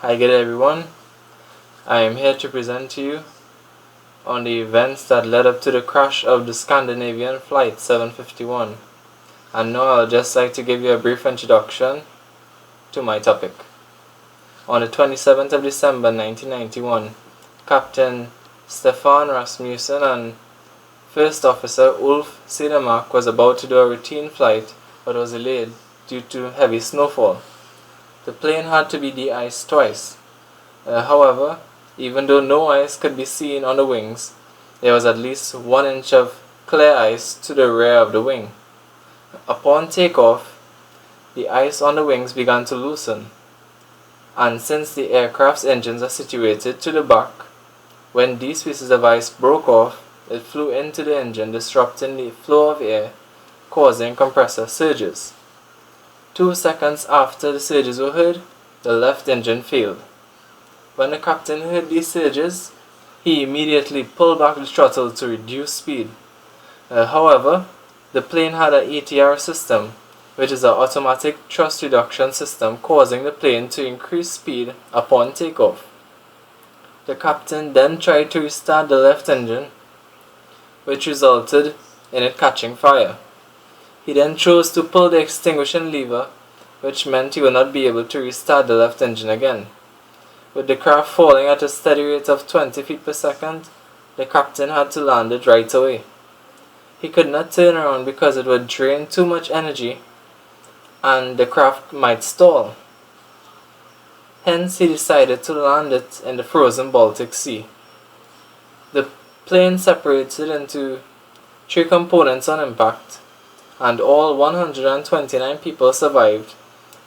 Hi, good day everyone. I am here to present to you on the events that led up to the crash of the Scandinavian Flight 751. And now I'll just like to give you a brief introduction to my topic. On the 27th of December 1991, Captain Stefan Rasmussen and First Officer Ulf Cedermark was about to do a routine flight but was delayed due to heavy snowfall. The plane had to be de-iced twice. However, even though no ice could be seen on the wings, there was at least 1 inch of clear ice to the rear of the wing. Upon takeoff, the ice on the wings began to loosen, and since the aircraft's engines are situated to the back, when these pieces of ice broke off, it flew into the engine, disrupting the flow of air, causing compressor surges. 2 seconds after the surges were heard, the left engine failed. When the captain heard these surges, he immediately pulled back the throttle to reduce speed. However, the plane had an ATR system, which is an automatic thrust reduction system, causing the plane to increase speed upon takeoff. The captain then tried to restart the left engine, which resulted in it catching fire. He then chose to pull the extinguishing lever, which meant he would not be able to restart the left engine again. With the craft falling at a steady rate of 20 feet per second, the captain had to land it right away. He could not turn around because it would drain too much energy and the craft might stall. Hence, he decided to land it in the frozen Baltic Sea. The plane separated into 3 components on impact, and all 129 people survived,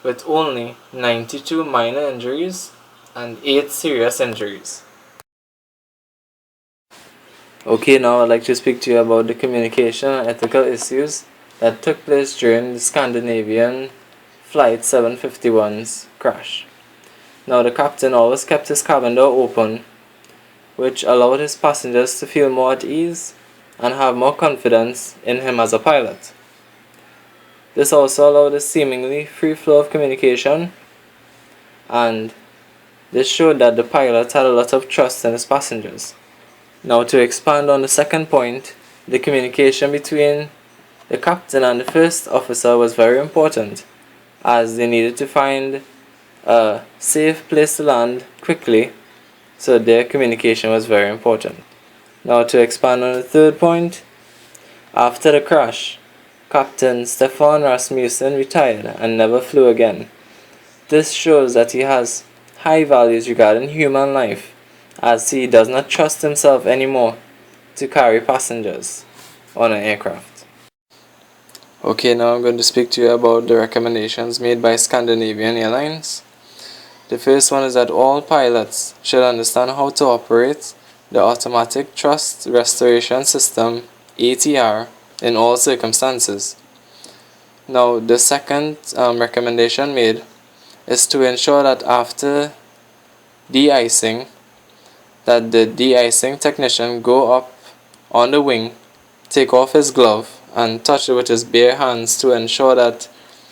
with only 92 minor injuries and 8 serious injuries. Okay, now I'd like to speak to you about the communication and ethical issues that took place during the Scandinavian Flight 751's crash. Now, the captain always kept his cabin door open, which allowed his passengers to feel more at ease and have more confidence in him as a pilot. This also allowed a seemingly free flow of communication, and this showed that the pilot had a lot of trust in his passengers. Now, to expand on the second point, the communication between the captain and the first officer was very important, as they needed to find a safe place to land quickly, so their communication was very important. Now, to expand on the third point, after the crash, Captain Stefan Rasmussen retired and never flew again. This shows that he has high values regarding human life, as he does not trust himself anymore to carry passengers on an aircraft. Okay, now I'm going to speak to you about the recommendations made by Scandinavian Airlines. The first one is that all pilots should understand how to operate the automatic thrust restoration system ATR in all circumstances. Now, the second recommendation made is to ensure that after de-icing, that the de-icing technician go up on the wing, take off his glove and touch it with his bare hands to ensure that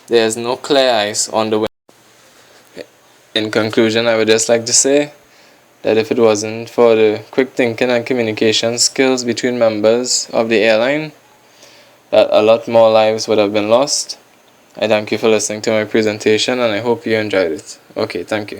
there is no clear ice on the wing. In conclusion, I would just like to say that if it wasn't for the quick thinking and communication skills between members of the airline, that a lot more lives would have been lost. I thank you for listening to my presentation and I hope you enjoyed it. Okay, thank you.